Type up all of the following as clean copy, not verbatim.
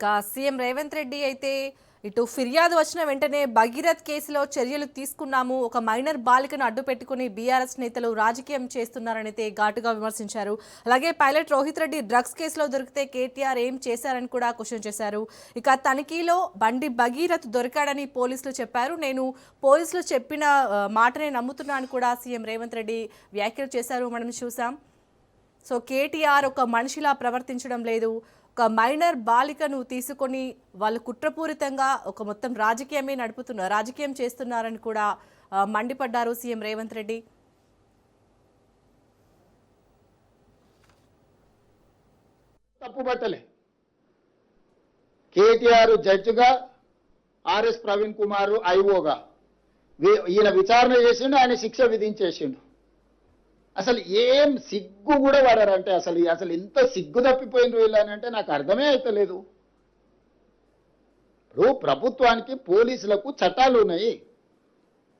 ఇక సీఎం రేవంత్ రెడ్డి అయితే ఇటు ఫిర్యాదు వచ్చిన వెంటనే భగీరథ్ కేసులో చర్యలు తీసుకున్నాము, ఒక మైనర్ బాలికను అడ్డు పెట్టుకుని బీఆర్ఎస్ నేతలు రాజకీయం చేస్తున్నారని ఘాటుగా విమర్శించారు. అలాగే పైలట్ రోహిత్ రెడ్డి డ్రగ్స్ కేసులో దొరికితే కేటీఆర్ ఏం చేశారని కూడా క్వశ్చన్ చేశారు. ఇక తనిఖీలో బండి భగీరథ్ దొరికాడని పోలీసులు చెప్పారు. నేను పోలీసులు చెప్పిన మాటనే నమ్ముతున్నాను కూడా సీఎం రేవంత్ రెడ్డి వ్యాఖ్యలు చేశారు. మనం చూసాం. సో కేటీఆర్ ఒక మనిషిలా ప్రవర్తించడం లేదు, ఒక మైనర్ బాలికను తీసుకొని వాళ్ళు కుట్రపూరితంగా ఒక మొత్తం రాజకీయం చేస్తున్నారని కూడా మండిపడ్డారు సీఎం రేవంత్ రెడ్డి. తప్పుపట్టలే కేటీఆర్ జడ్జిగా, ఆర్ఎస్ ప్రవీణ్ కుమార్ ఐఓగా ఈయన విచారణ చేసిండు, ఆయన శిక్ష విధించేసిండు. అసలు ఏం సిగ్గు కూడా పడారంటే అసలు ఇంత సిగ్గు తప్పిపోయిన వీళ్ళనంటే నాకు అర్థమే అవుతలేదు. ఇప్పుడు ప్రభుత్వానికి పోలీసులకు చట్టాలు ఉన్నాయి.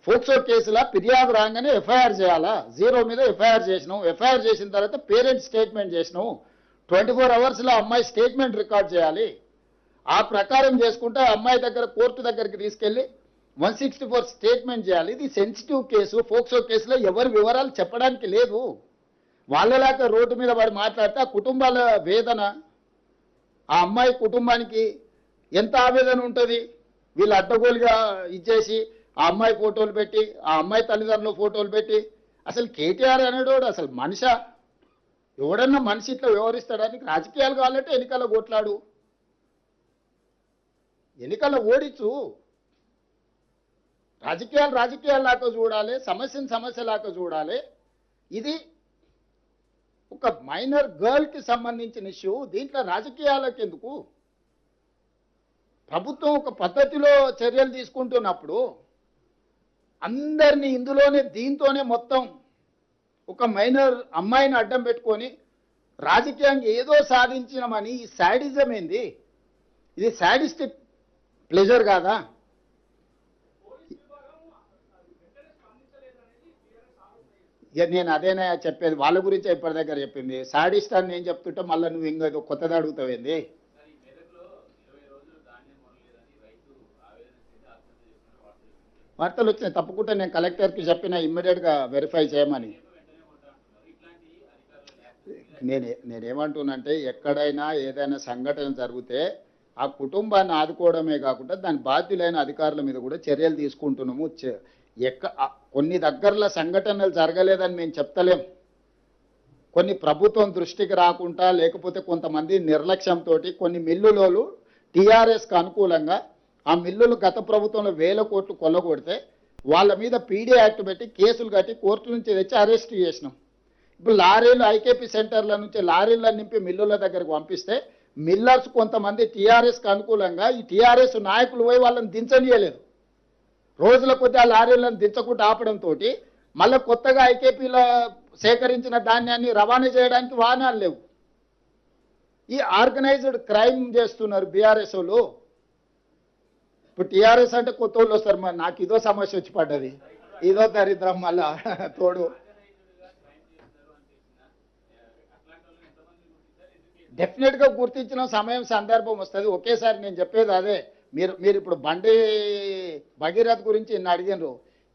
ఫోక్సో కేసులా ఫిర్యాదు రాగానే ఎఫ్ఐఆర్ చేయాలా, 0 మీద ఎఫ్ఐఆర్ చేసినావు. ఎఫ్ఐఆర్ చేసిన తర్వాత పేరెంట్ స్టేట్మెంట్ చేసినావు. 24 అవర్స్లో అమ్మాయి స్టేట్మెంట్ రికార్డ్ చేయాలి. ఆ ప్రకారం చేసుకుంటే అమ్మాయి దగ్గర కోర్టు దగ్గరికి తీసుకెళ్లి 164 స్టేట్మెంట్ చేయాలి. ఇది సెన్సిటివ్ కేసు. ఫోక్సో కేసులో ఎవరి వివరాలు చెప్పడానికి లేదు. వాళ్ళలాగా రోడ్డు మీద వాడు మాట్లాడితే ఆ కుటుంబాల వేదన, ఆ అమ్మాయి కుటుంబానికి ఎంత ఆవేదన ఉంటుంది. వీళ్ళు అడ్డగోలుగా ఇచ్చేసి ఆ అమ్మాయి ఫోటోలు పెట్టి, ఆ అమ్మాయి తల్లిదండ్రుల ఫోటోలు పెట్టి, అసలు కేటీఆర్ అనేటోడు అసలు మనిషా? ఎవడన్నా మనిషి ఇట్లా వ్యవహరిస్తాడానికి? రాజకీయాలు కావాలంటే ఎన్నికల్లో కొట్లాడు, ఎన్నికల్లో ఓడించు. రాజకీయాలాగా చూడాలి, సమస్యలాగా చూడాలి. ఇది ఒక మైనర్ గర్ల్కి సంబంధించిన ఇష్యూ. దీంట్లో రాజకీయాలకు ఎందుకు? ప్రభుత్వం ఒక పద్ధతిలో చర్యలు తీసుకుంటున్నప్పుడు అందరినీ దీంతోనే మొత్తం ఒక మైనర్ అమ్మాయిని అడ్డం పెట్టుకొని రాజకీయంగా ఏదో సాధించినామని ఈ శాడిజం ఏంది? ఇది శాడిస్టిక్ ప్లెజర్ కాదా? నేను అదేనా చెప్పేది, వాళ్ళ గురించి ఇప్పటి దగ్గర చెప్పింది. సాడిస్ట్ అని నేను చెప్తుంటే మళ్ళీ నువ్వు ఇంకా కొత్తది అడుగుతావేంది? వార్తలు వచ్చినాయి, తప్పకుండా నేను కలెక్టర్కి చెప్పిన ఇమ్మీడియట్గా వెరిఫై చేయమని. నేనేమంటున్నానంటే ఎక్కడైనా ఏదైనా సంఘటన జరిగితే ఆ కుటుంబాన్ని ఆదుకోవడమే కాకుండా దాని బాధ్యులైన అధికారుల మీద కూడా చర్యలు తీసుకుంటున్నాము. కొన్ని దగ్గరలో సంఘటనలు జరగలేదని మేము చెప్తలేం. కొన్ని ప్రభుత్వం దృష్టికి రాకుండా, లేకపోతే కొంతమంది నిర్లక్ష్యంతో కొన్ని మిల్లులోలు టీఆర్ఎస్కి అనుకూలంగా ఆ మిల్లులు గత ప్రభుత్వంలో 1000 కోట్లు కొల్లగొడితే వాళ్ళ మీద పీడీ యాక్ట్ పెట్టి కేసులు కట్టి కోర్టు నుంచి తెచ్చి అరెస్ట్ చేసినాం. ఇప్పుడు లారీలు ఐకేపీ సెంటర్ల నుంచి లారీలను నింపి మిల్లుల దగ్గరకు పంపిస్తే మిల్లర్స్ కొంతమంది టీఆర్ఎస్కి అనుకూలంగా ఈ టీఆర్ఎస్ నాయకులు పోయి వాళ్ళని దించనీయలేదు. రోజుల కొద్ది ఆ లారీలను దించకుండా ఆపడంతో మళ్ళీ కొత్తగా ఐకేపీలో సేకరించిన ధాన్యాన్ని రవాణా చేయడానికి వాహనాలు లేవు. ఈ ఆర్గనైజ్డ్ క్రైమ్ చేస్తున్నారు బీఆర్ఎస్ వాళ్ళు. ఇప్పుడు టీఆర్ఎస్ అంటే కొత్త వాళ్ళు వస్తారు. మరి నాకు ఇదో సమస్య వచ్చి పడ్డది, ఇదో దరిద్రం మళ్ళా తోడు. డెఫినెట్గా గుర్తించిన సమయం సందర్భం వస్తుంది. ఒకేసారి నేను చెప్పేది అదే. మీరు ఇప్పుడు బండి భగీరథ్ గురించి నిన్న అడిగినారు.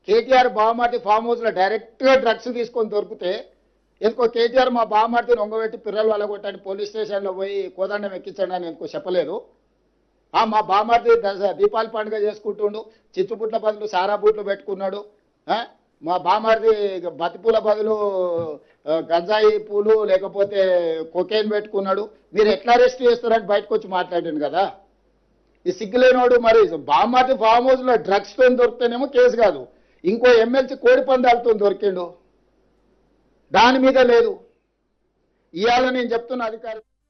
కేటీఆర్ బావమార్తి ఫామ్ హౌస్లో డైరెక్ట్గా డ్రగ్స్ తీసుకొని దొరికితే ఎందుకో కేటీఆర్ మా బావమార్తిని ఒంగబెట్టి పిల్లలు వెళ్ళగొట్టండి, పోలీస్ స్టేషన్లో పోయి కోదండం ఎక్కించండి అని ఎందుకో చెప్పలేదు. మా బావమార్తి దీపావళి పండుగ చేసుకుంటుండు, చిచ్చుపుట్ల బదులు సారా బూట్లు పెట్టుకున్నాడు. మా బావమార్తి బతిపూల బదులు గంజాయి పూలు లేకపోతే కొకైన్ పెట్టుకున్నాడు. మీరు ఎట్లా అరెస్ట్ చేస్తారని బయటకు వచ్చి మాట్లాడాను కదా. ఈ సిగ్గులేనోడు మరి బావమార్తి ఫామ్ హౌస్లో డ్రగ్స్తో దొరికితేనేమో కేసు కాదు, ఇంకో ఎమ్మెల్సీ కోడి పందాలతో దొరికిండు, దాని మీద లేదు. ఇవాళ నేను చెప్తున్న అధికారులు